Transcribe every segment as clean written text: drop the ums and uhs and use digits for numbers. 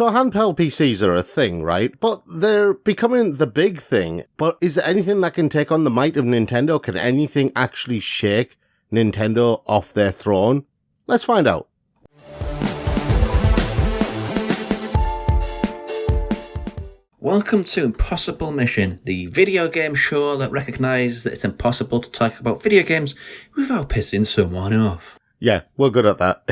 So handheld PCs are a thing, right? But they're becoming the big thing. But is there anything that can take on the might of Nintendo? Can anything actually shake Nintendo off their throne? Let's find out. Welcome to Impossible Mission, the video game show that recognises that it's impossible to talk about video games without pissing someone off. Yeah, we're good at that.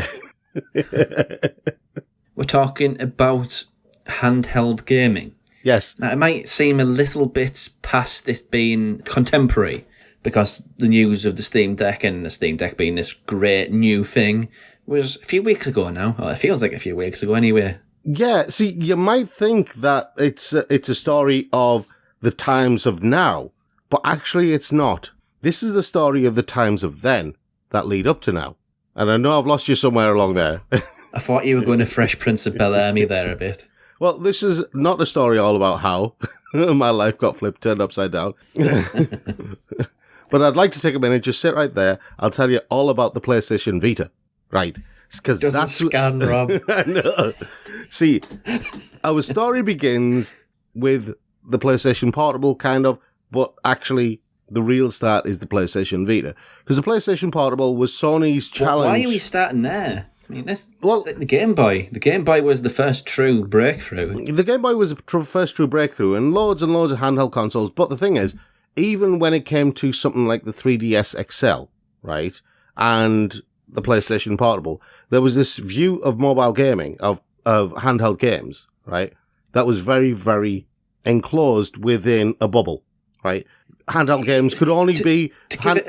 We're talking about handheld gaming. Yes. Now, it might seem a little bit past it being contemporary, because the news of the Steam Deck and the Steam Deck being this great new thing was a few weeks ago now. Well, it feels like a few weeks ago anyway. Yeah, see, you might think that it's a story of the times of now, but actually it's not. This is the story of the times of then that lead up to now. And I know I've lost you somewhere along there. I thought you were going to Fresh Prince of Bel-Air me there a bit. Well, this is not a story all about how my life got turned upside down. But I'd like to take a minute, just sit right there. I'll tell you all about the PlayStation Vita. Right. Because that's scan, Rob. I know. See, our story begins with the PlayStation Portable, kind of, but actually the real start is the PlayStation Vita. Because the PlayStation Portable was Sony's challenge. Why are we starting there? I mean, the Game Boy. The Game Boy was the first true breakthrough. The Game Boy was the first true breakthrough, and loads of handheld consoles. But the thing is, even when it came to something like the 3DS XL, right, and the PlayStation Portable, there was this view of mobile gaming, of handheld games, right, that was very, very enclosed within a bubble, right? Handheld games could only be... To give it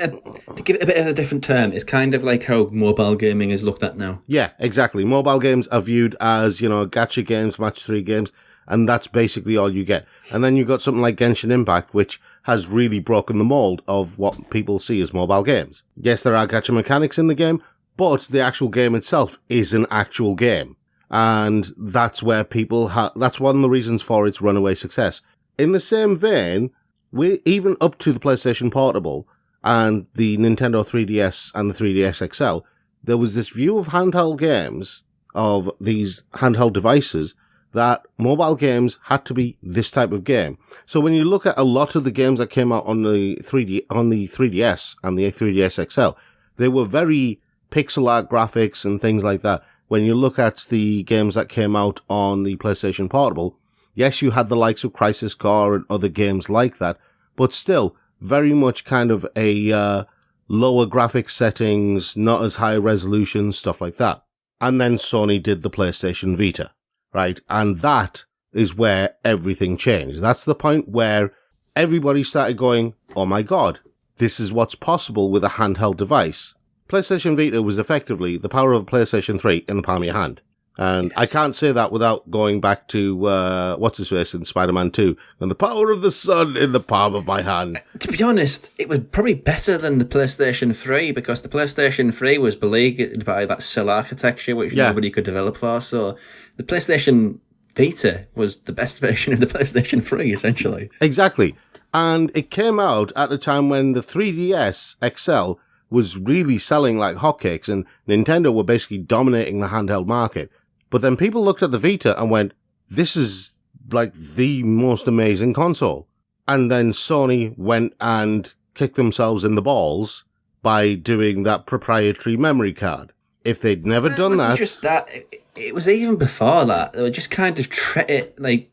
a bit of a different term, it's kind of like how mobile gaming is looked at now. Yeah, exactly. Mobile games are viewed as, gacha games, match 3 games, and that's basically all you get. And then you've got something like Genshin Impact, which has really broken the mold of what people see as mobile games. Yes, there are gacha mechanics in the game, but the actual game itself is an actual game. And that's where that's one of the reasons for its runaway success. In the same vein, even up to the PlayStation Portable and the Nintendo 3DS and the 3DS XL, there was this view of handheld games, of these handheld devices, that mobile games had to be this type of game. So when you look at a lot of the games that came out on the 3DS and the 3DS XL, they were very pixel art graphics and things like that. When you look at the games that came out on the PlayStation Portable, yes, you had the likes of Crisis Core and other games like that, but still very much kind of a lower graphic settings, not as high resolution, stuff like that. And then Sony did the PlayStation Vita, right? And that is where everything changed. That's the point where everybody started going, oh my God, this is what's possible with a handheld device. PlayStation Vita was effectively the power of a PlayStation 3 in the palm of your hand. And yes. I can't say that without going back to, what's-his-face in Spider-Man 2, and the power of the sun in the palm of my hand. To be honest, it was probably better than the PlayStation 3, because the PlayStation 3 was beleaguered by that cell architecture, which nobody could develop for. So the PlayStation Vita was the best version of the PlayStation 3, essentially. Exactly. And it came out at a time when the 3DS XL was really selling like hotcakes, and Nintendo were basically dominating the handheld market. But then people looked at the Vita and went, this is like the most amazing console. And then Sony went and kicked themselves in the balls by doing that proprietary memory card. If they'd never done that... just that, it was even before that. They were just kind of treat it like,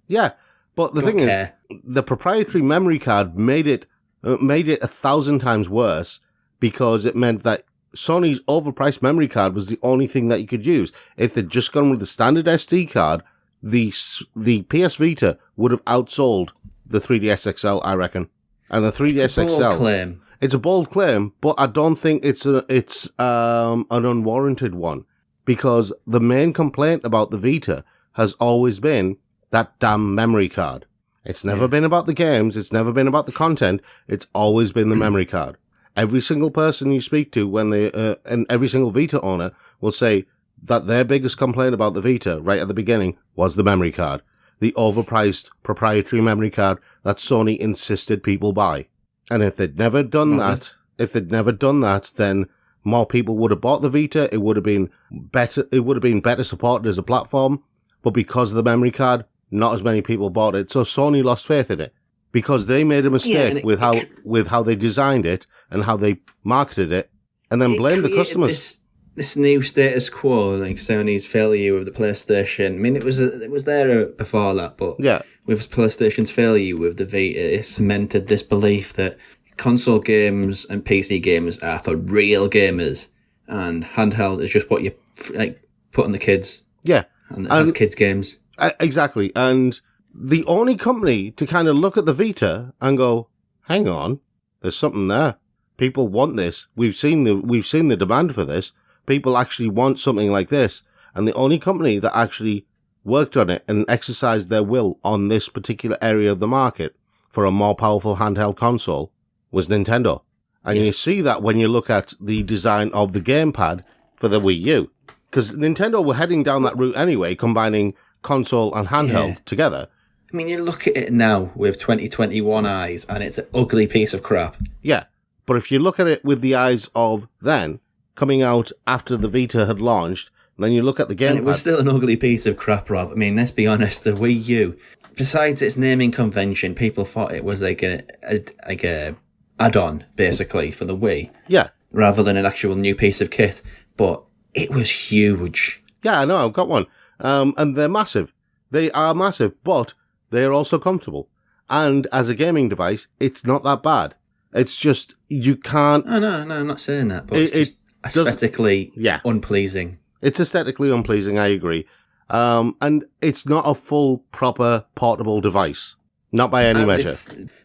Yeah, but the thing is, the proprietary memory card made it 1,000 times worse, because it meant that Sony's overpriced memory card was the only thing that you could use. If they'd just gone with the standard SD card, the PS Vita would have outsold the 3DS XL, I reckon. And the 3DS XL... It's a bold claim. It's a bold claim, but I don't think it's an unwarranted one, because the main complaint about the Vita has always been that damn memory card. It's never been about the games. It's never been about the content. It's always been the memory card. Every single person you speak to and every single Vita owner will say that their biggest complaint about the Vita right at the beginning was the memory card. The overpriced proprietary memory card that Sony insisted people buy. And if they'd never done that, then more people would have bought the Vita. It would have been better. It would have been better supported as a platform. but because of the memory card, not as many people bought it. So Sony lost faith in it because they made a mistake with how they designed it and how they marketed it, and then blamed the customers. This new status quo, like Sony's failure with the PlayStation. I mean, it was there before that, but with PlayStation's failure with the Vita, it cemented this belief that console games and PC games are for real gamers, and handheld is just what you put on the kids. Yeah, and that's kids games. Exactly, and the only company to kind of look at the Vita and go, "Hang on, there's something there. People want this. We've seen the demand for this. People actually want something like this." And the only company that actually worked on it and exercised their will on this particular area of the market for a more powerful handheld console was Nintendo. And you see that when you look at the design of the gamepad for the Wii U. Because Nintendo were heading down that route anyway, combining console and handheld together. I mean, you look at it now with 2021 eyes, and it's an ugly piece of crap. Yeah, but if you look at it with the eyes of then, coming out after the Vita had launched, and then you look at the gamepad... And it was still an ugly piece of crap, Rob. I mean, let's be honest, the Wii U, besides its naming convention, people thought it was like a add-on, basically, for the Wii. Yeah. Rather than an actual new piece of kit. But it was huge. Yeah, I know, I've got one. And they're massive. They are massive, but they're also comfortable. And as a gaming device, it's not that bad. It's just, you can't... Oh, no, I'm not saying that, but it's aesthetically unpleasing. It's aesthetically unpleasing, I agree. And it's not a full, proper, portable device. Not by any measure.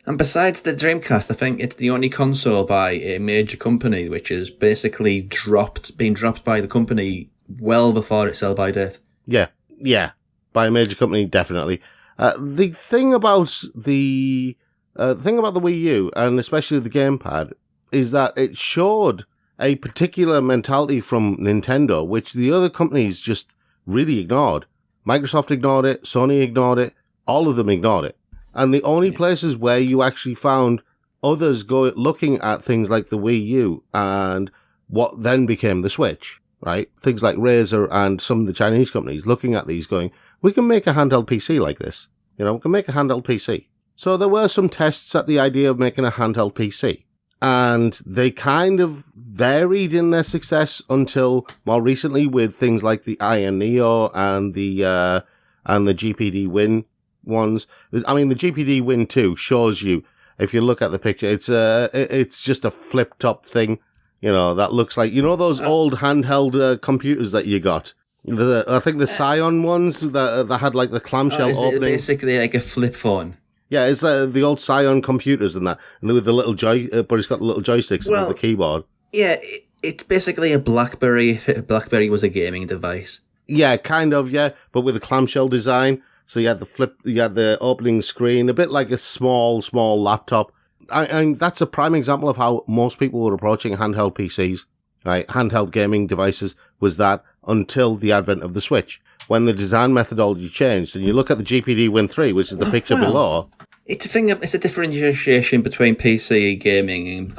And besides the Dreamcast, I think it's the only console by a major company which is basically been dropped by the company well before its sell-by date. Yeah. By a major company, definitely. The thing about the Wii U, and especially the gamepad, is that it showed a particular mentality from Nintendo, which the other companies just really ignored. Microsoft ignored it, Sony ignored it, all of them ignored it. And the only places where you actually found others looking at things like the Wii U and what then became the Switch, right? Things like Razer and some of the Chinese companies looking at these going, we can make a handheld PC like this. We can make a handheld PC. So there were some tests at the idea of making a handheld PC. And they kind of varied in their success until more recently with things like the Iron Neo and the GPD Win ones. I mean, the GPD Win 2 shows you, if you look at the picture, it's just a flip-top thing, that looks like, those old handheld computers that you got. I think the Scion ones that had like the clamshell opening. Basically like a flip phone. Yeah, it's the old Scion computers and that, and with the little but it's got the little joysticks above the keyboard. Yeah, it's basically a BlackBerry if BlackBerry was a gaming device. Yeah, kind of, yeah, but with a clamshell design. So you had the opening screen, a bit like a small laptop. And that's a prime example of how most people were approaching handheld PCs, right? Handheld gaming devices was that until the advent of the Switch, when the design methodology changed. And you look at the GPD Win 3, which is the picture below. It's a differentiation between PC gaming and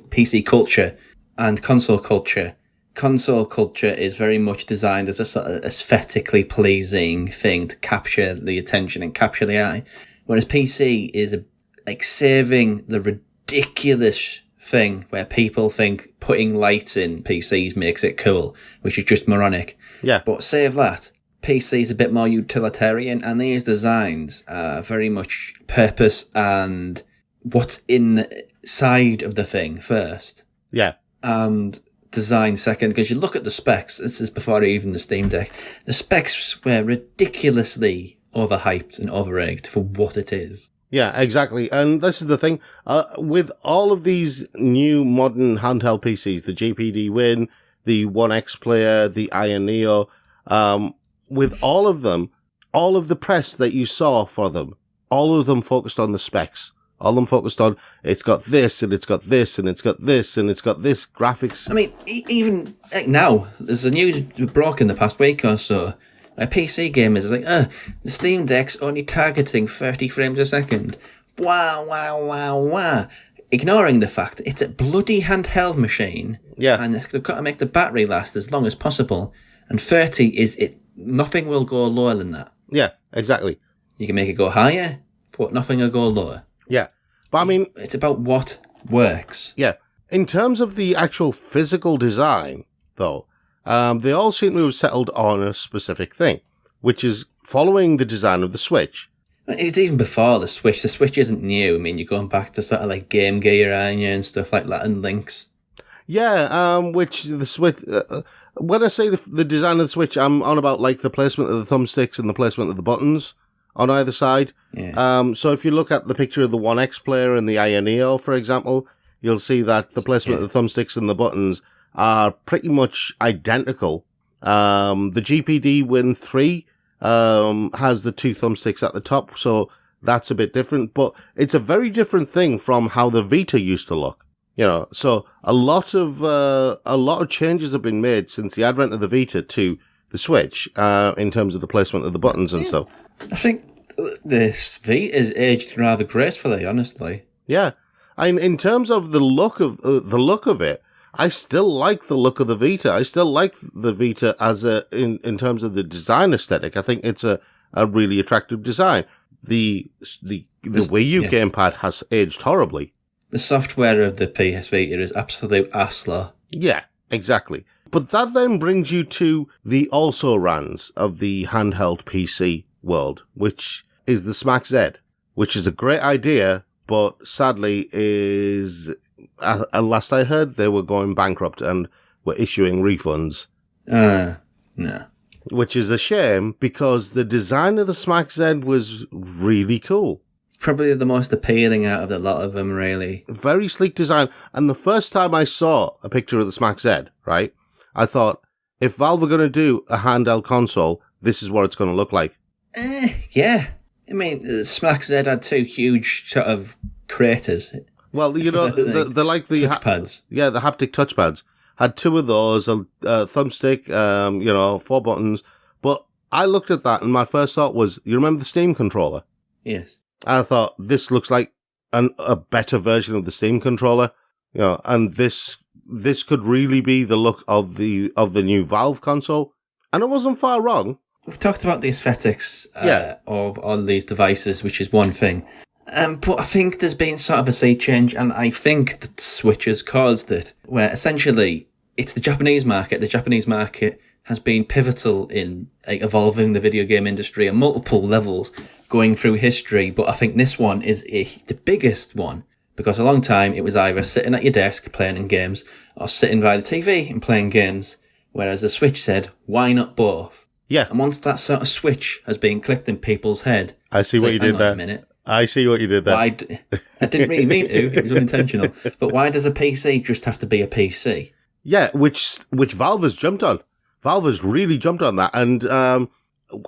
PC culture and console culture. Console culture is very much designed as a sort of aesthetically pleasing thing to capture the attention and capture the eye, whereas PC is like saving the ridiculous thing where people think putting lights in PCs makes it cool, which is just moronic. Yeah. But save that. PC is a bit more utilitarian, and these designs are very much purpose and what's inside of the thing first. Yeah. And design second, because you look at the specs, this is before even the Steam Deck, the specs were ridiculously overhyped and overegged for what it is. Yeah, exactly. And this is the thing, with all of these new modern handheld PCs, the GPD Win, the One X Player, the Iron Neo, with all of them, all of the press that you saw for them, all of them focused on the specs. All of them focused on, it's got this, and it's got this, and it's got this, and it's got this graphics. I mean, even now, there's a news broke in the past week or so. A PC gamers is like, the Steam Deck's only targeting 30 frames a second. Wow. Ignoring the fact it's a bloody handheld machine. Yeah. And they've got to make the battery last as long as possible. And 30 is it. Nothing will go lower than that. Yeah, exactly. You can make it go higher, but nothing will go lower. Yeah. But I mean... It's about what works. Yeah. In terms of the actual physical design, though, they all seem to have settled on a specific thing, which is following the design of the Switch. It's even before the Switch. The Switch isn't new. I mean, you're going back to sort of like Game Gear, aren't you, and stuff like that, and Lynx. Yeah, which the Switch... when I say the design of the Switch, I'm on about like the placement of the thumbsticks and the placement of the buttons on either side. Yeah. So if you look at the picture of the One X player and the Aya Neo, for example, you'll see that the placement of the thumbsticks and the buttons are pretty much identical. The GPD Win 3 has the two thumbsticks at the top, so that's a bit different, but it's a very different thing from how the Vita used to look. You know, so a lot of changes have been made since the advent of the Vita to the Switch, in terms of the placement of the buttons and stuff. I think this Vita is aged rather gracefully, honestly. Yeah, in terms of the look of it, I still like the look of the Vita. I still like the Vita as in terms of the design aesthetic. I think it's a really attractive design. The Wii U gamepad has aged horribly. The software of the PS Vita is absolute arsler. Yeah, exactly. But that then brings you to the also-rans of the handheld PC world, which is the Smack Z, which is a great idea, but sadly is, last I heard, they were going bankrupt and were issuing refunds. No. Which is a shame, because the design of the Smack Z was really cool. Probably the most appealing out of the lot of them, really. Very sleek design. And the first time I saw a picture of the Smack Z, right, I thought, if Valve are going to do a handheld console, this is what it's going to look like. Yeah. I mean, the Smack Z had two huge sort of craters. Well, you know, they're like the touchpads. Yeah, the haptic touchpads. Had two of those, a thumbstick, 4 buttons. But I looked at that and my first thought was, you remember the Steam controller? Yes. I thought, this looks like a better version of the Steam controller, you know, and this could really be the look of the new Valve console, and I wasn't far wrong. We've talked about the aesthetics of all these devices, which is one thing, but I think there's been sort of a sea change, and I think that Switch has caused it, where essentially it's the Japanese market. The Japanese market has been pivotal in evolving the video game industry on multiple levels, going through history, but I think this one is the biggest one, because a long time it was either sitting at your desk playing games or sitting by the TV and playing games, whereas the Switch said, why not both? Yeah. And once that sort of switch has been clicked in people's head... I see what you did there. I see what you did there. I didn't really mean to, it was unintentional, but why does a PC just have to be a PC? Yeah, which Valve has jumped on. Valve has really jumped on that, and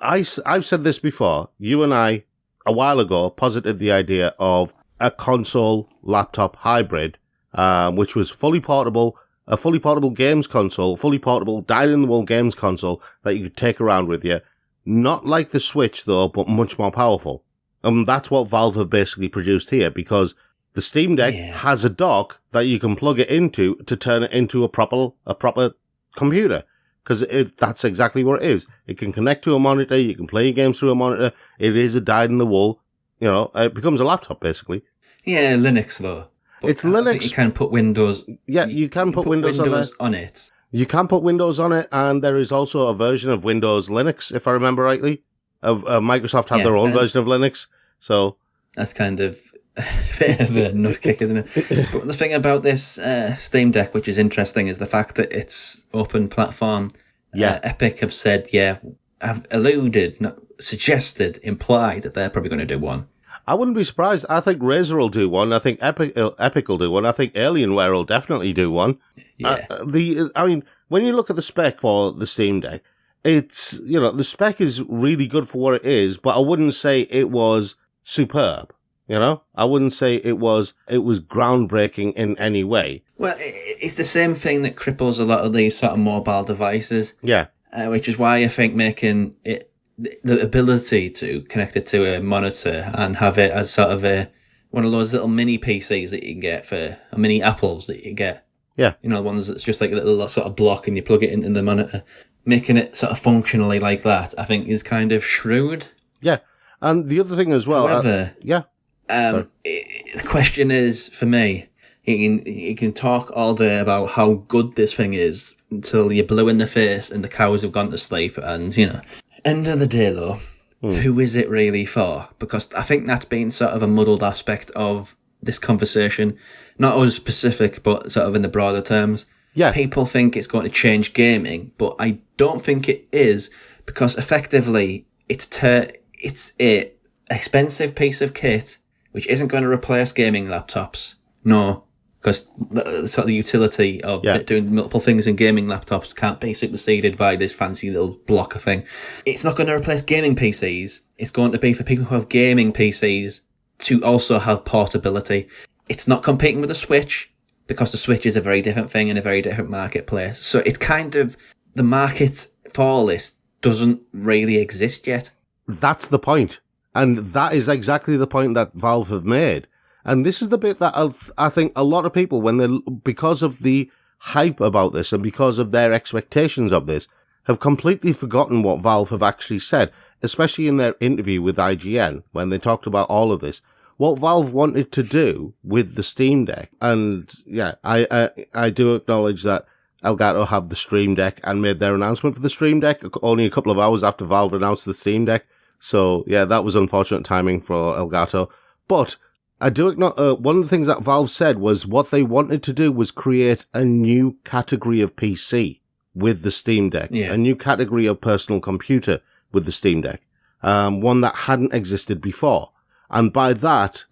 I've said this before. You and I, a while ago, posited the idea of a console laptop hybrid, which was fully portable, a fully portable games console, fully portable dyed-in-the-wool games console that you could take around with you. Not like the Switch, though, but much more powerful. And that's what Valve have basically produced here, because the Steam Deck has a dock that you can plug it into to turn it into a proper computer. Because that's exactly what it is. It can connect to a monitor. You can play your games through a monitor. It is a dyed-in-the-wool. You know, it becomes a laptop, basically. Yeah, Linux, though. But it's Linux. I think you can put Windows... Yeah, you can put Windows on it. You can put Windows on it, and there is also a version of Windows Linux, if I remember rightly. Microsoft have their own version of Linux, so... That's kind of a bit of a nutkick, isn't it? But the thing about this Steam Deck, which is interesting, is the fact that it's open platform. Yeah. Epic have said, have alluded, suggested, implied that they're probably going to do one. I wouldn't be surprised. I think Razer will do one. I think Epic will do one. I think Alienware will definitely do one. Yeah. When you look at the spec for the Steam Deck, it's, the spec is really good for what it is, but I wouldn't say it was superb. I wouldn't say it was groundbreaking in any way. Well, it's the same thing that cripples a lot of these sort of mobile devices. Yeah. Which is why I think making it the ability to connect it to a monitor and have it as sort of one of those little mini PCs that you can get or mini Apples that you get. Yeah. Ones that's just like a little sort of block and you plug it into the monitor. making it sort of functionally like that, I think is kind of shrewd. Yeah. And the other thing as well... However, the question is, for me, you can talk all day about how good this thing is until you're blue in the face and the cows have gone to sleep. And, end of the day, though, who is it really for? Because I think that's been sort of a muddled aspect of this conversation. Not us specific, but sort of in the broader terms. Yeah. People think it's going to change gaming, but I don't think it is, because effectively it's a expensive piece of kit which isn't going to replace gaming laptops. No, because the sort of the utility of doing multiple things in gaming laptops can't be superseded by this fancy little blocker thing. It's not going to replace gaming PCs. It's going to be for people who have gaming PCs to also have portability. It's not competing with the Switch, because the Switch is a very different thing in a very different marketplace. So it's kind of, the market for this doesn't really exist yet. That's the point. And that is exactly the point that Valve have made. And this is the bit that I think a lot of people, because of the hype about this and because of their expectations of this, have completely forgotten what Valve have actually said, especially in their interview with IGN, when they talked about all of this. What Valve wanted to do with the Steam Deck, and I do acknowledge that Elgato have the Stream Deck and made their announcement for the Stream Deck only a couple of hours after Valve announced the Steam Deck. So, yeah, that was unfortunate timing for Elgato. But I do acknowledge, one of the things that Valve said was what they wanted to do was create a new category of PC with the Steam Deck, a new category of personal computer with the Steam Deck, one that hadn't existed before. And by that,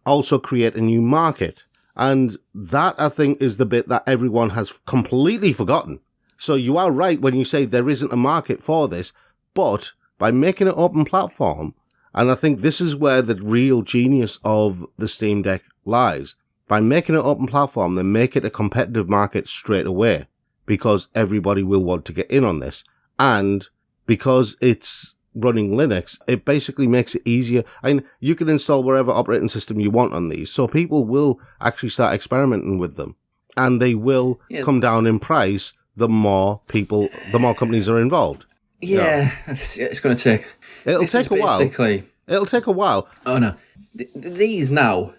also create a new market. And that, I think, is the bit that everyone has completely forgotten. So you are right when you say there isn't a market for this, but by making it open platform, and I think this is where the real genius of the Steam Deck lies, by making it open platform, they make it a competitive market straight away, because everybody will want to get in on this. And because it's running Linux, it basically makes it easier. And you can install whatever operating system you want on these, so people will actually start experimenting with them, and they will come down in price the more companies are involved. Yeah, it's going to take... It'll take a while. It'll take a while. Oh, no. These now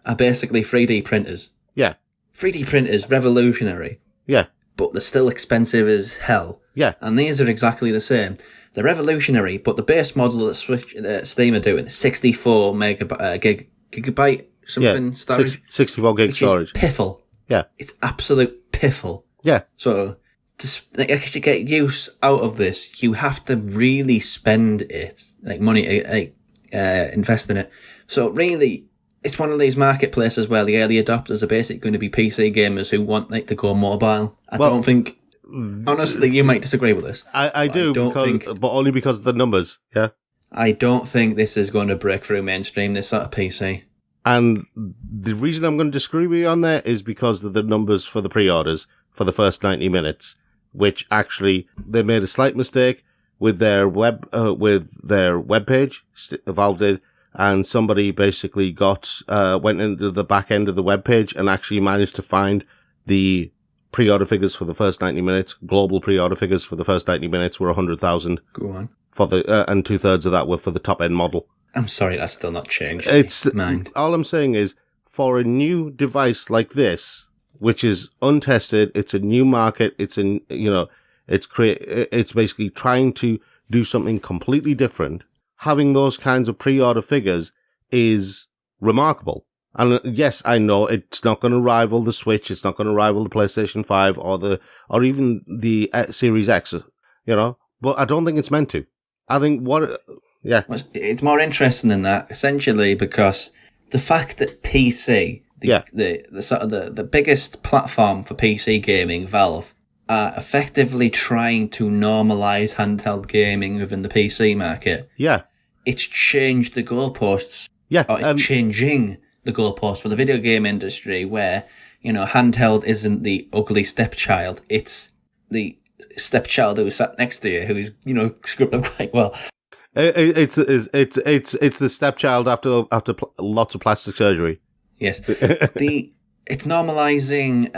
are basically 3D printers. Yeah. 3D printers, revolutionary. Yeah. But they're still expensive as hell. Yeah. And these are exactly the same. They're revolutionary, but the base model that Steam are doing is 64 gigabyte something storage. 64 gig storage. Is piffle. Yeah. It's absolute piffle. Yeah. So to actually get use out of this, you have to really spend it, like money, invest in it. So really, it's one of these marketplaces where the early adopters are basically going to be PC gamers who want to go mobile. I don't think... Honestly, you might disagree with this. I do, but only because of the numbers, yeah? I don't think this is going to break through mainstream, this sort of PC. And the reason I'm going to disagree with you on that is because of the numbers for the pre-orders for the first 90 minutes, which actually, they made a slight mistake with their web page, Valve did, and somebody basically went into the back end of the web page and actually managed to find the pre-order figures for the first 90 minutes. Global pre-order figures for the first 90 minutes were 100,000. Go on. And 2/3 of that were for the top-end model. I'm sorry, that's still not changed. Mind. All I'm saying is, for a new device like this, which is untested, it's a new market, it's basically trying to do something completely different. Having those kinds of pre-order figures is remarkable. And yes, I know it's not going to rival the Switch, it's not going to rival the PlayStation 5 or even the Series X, but I don't think it's meant to. I think it's more interesting than that, essentially, because the fact that PC, the biggest platform for PC gaming, Valve, are effectively trying to normalize handheld gaming within the PC market. Yeah. It's changed the goalposts. Yeah. Or it's changing the goalposts for the video game industry, where, handheld isn't the ugly stepchild. It's the stepchild who sat next to you, who's, scrubbed up quite well. It's the stepchild after lots of plastic surgery. Yes. It's normalizing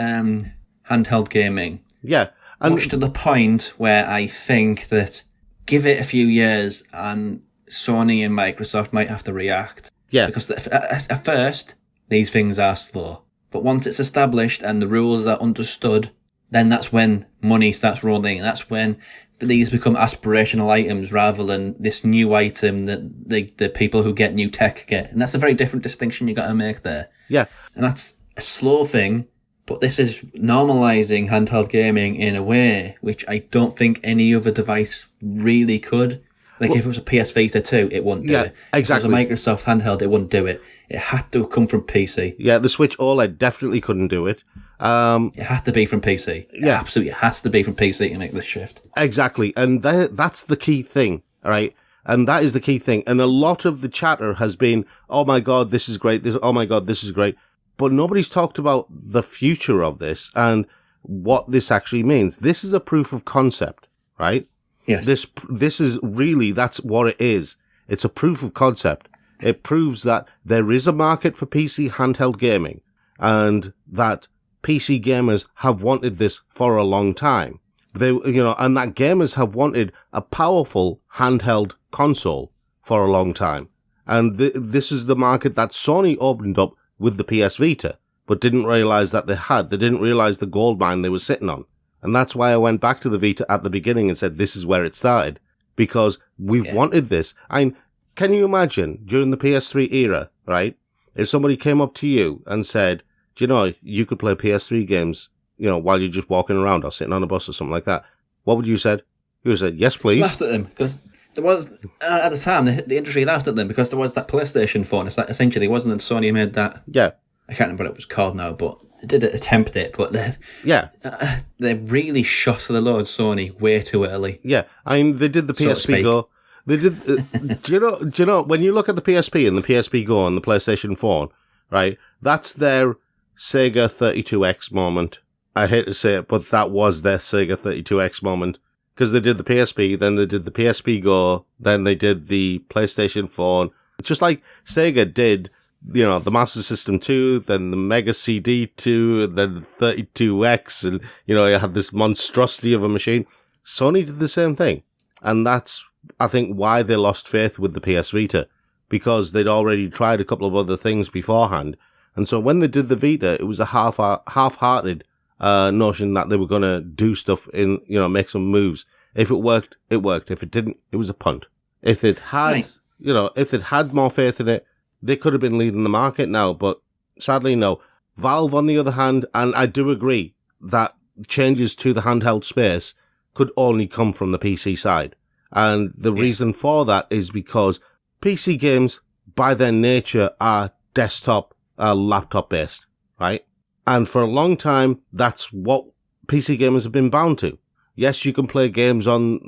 handheld gaming. Yeah. Much to the point where I think that give it a few years and Sony and Microsoft might have to react. Yeah. Because at first, these things are slow. But once it's established and the rules are understood, then that's when money starts rolling. And that's when these become aspirational items rather than this new item that the people who get new tech get. And that's a very different distinction you got to make there. Yeah. And that's a slow thing, but this is normalizing handheld gaming in a way which I don't think any other device really could. Like, if it was a PS Vita 2, it wouldn't do it. Exactly. If it was a Microsoft handheld, it wouldn't do it. It had to come from PC. Yeah, the Switch OLED definitely couldn't do it. It had to be from PC. Yeah. It absolutely has to be from PC to make this shift. Exactly. And that's the key thing, all right? And that is the key thing. And a lot of the chatter has been, oh my God, this is great. Oh my God, this is great. But nobody's talked about the future of this and what this actually means. This is a proof of concept, right? Yes. This is really, that's what it is. It's a proof of concept. It proves that there is a market for PC handheld gaming and that PC gamers have wanted this for a long time. And that gamers have wanted a powerful handheld console for a long time. And this is the market that Sony opened up with the PS Vita, but didn't realize that they had. They didn't realize the gold mine they were sitting on. And that's why I went back to the Vita at the beginning and said, this is where it started. Because we've wanted this. Can you imagine during the PS3 era, right? If somebody came up to you and said, do you know, you could play PS3 games, while you're just walking around or sitting on a bus or something like that. What would you said? You would have said, yes, please. Laughed at them because there was, at the time, the industry laughed at them because there was that PlayStation phone. It's like, essentially, wasn't it Sony made that? Yeah. I can't remember what it was called now, but they did attempt it, but they really shot to the Lord Sony way too early. Yeah, they did the PSP Go. They did. Do you know when you look at the PSP and the PSP Go and the PlayStation 4, right? That's their Sega 32X moment. I hate to say it, but that was their Sega 32X moment because they did the PSP, then they did the PSP Go, then they did the PlayStation 4, just like Sega did. The Master System 2, then the Mega CD 2, then the 32X, and, you had this monstrosity of a machine. Sony did the same thing. And that's, I think, why they lost faith with the PS Vita, because they'd already tried a couple of other things beforehand. And so when they did the Vita, it was a half-hearted notion that they were going to do stuff make some moves. If it worked, it worked. If it didn't, it was a punt. If it had, if it had more faith in it, they could have been leading the market now, but sadly, no. Valve, on the other hand, and I do agree that changes to the handheld space could only come from the PC side. And the reason for that is because PC games, by their nature, are desktop, laptop based, right? And for a long time, that's what PC gamers have been bound to. Yes, you can play games on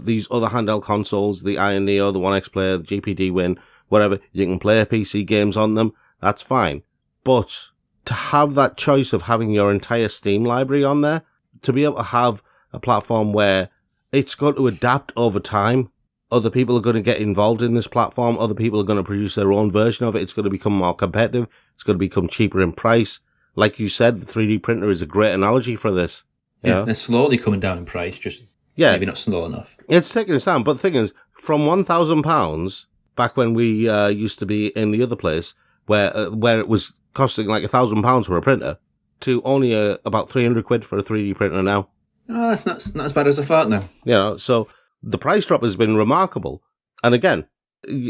these other handheld consoles, the Iron Neo, the One X Player, the GPD Win, whatever. You can play PC games on them. That's fine. But to have that choice of having your entire Steam library on there, to be able to have a platform where it's going to adapt over time, other people are going to get involved in this platform, other people are going to produce their own version of it, it's going to become more competitive, it's going to become cheaper in price. Like you said, the 3D printer is a great analogy for this. Yeah, they're slowly coming down in price, just maybe not slow enough. It's taking its time, but the thing is, from £1,000, back when we used to be in the other place, where it was costing like £1,000 for a printer, to only about 300 quid for a 3D printer now. Oh, that's not as bad as I thought now. So the price drop has been remarkable. And again,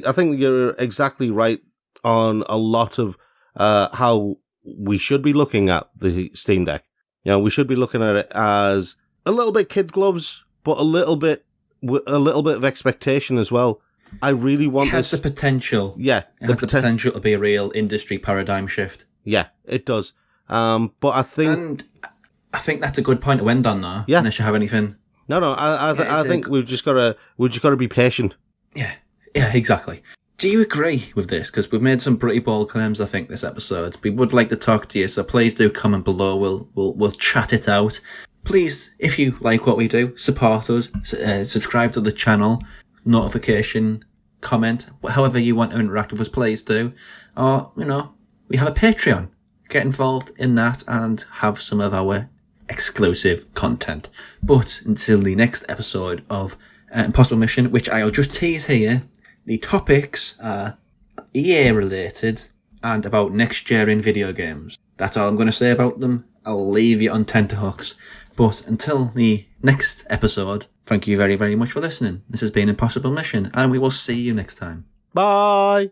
I think you're exactly right on a lot of how we should be looking at the Steam Deck. We should be looking at it as a little bit kid gloves, but a little bit of expectation as well. I really want this. It has the potential. Yeah. It has the potential to be a real industry paradigm shift. Yeah, it does. But I think... And I think that's a good point to end on, though. Yeah. Unless you have anything. No. I think we've just got to be patient. Yeah, exactly. Do you agree with this? Because we've made some pretty bold claims, I think, this episode. We would like to talk to you, so please do comment below. We'll chat it out. Please, if you like what we do, support us. Subscribe to the channel. Notification, comment, however you want to interact with us, please do. Or, we have a Patreon. Get involved in that and have some of our exclusive content. But until the next episode of Impossible Mission, which I'll just tease here, the topics are EA related and about next year in video games. That's all I'm going to say about them. I'll leave you on tenterhooks. But until the next episode, thank you very, very much for listening. This has been Impossible Mission, and we will see you next time. Bye!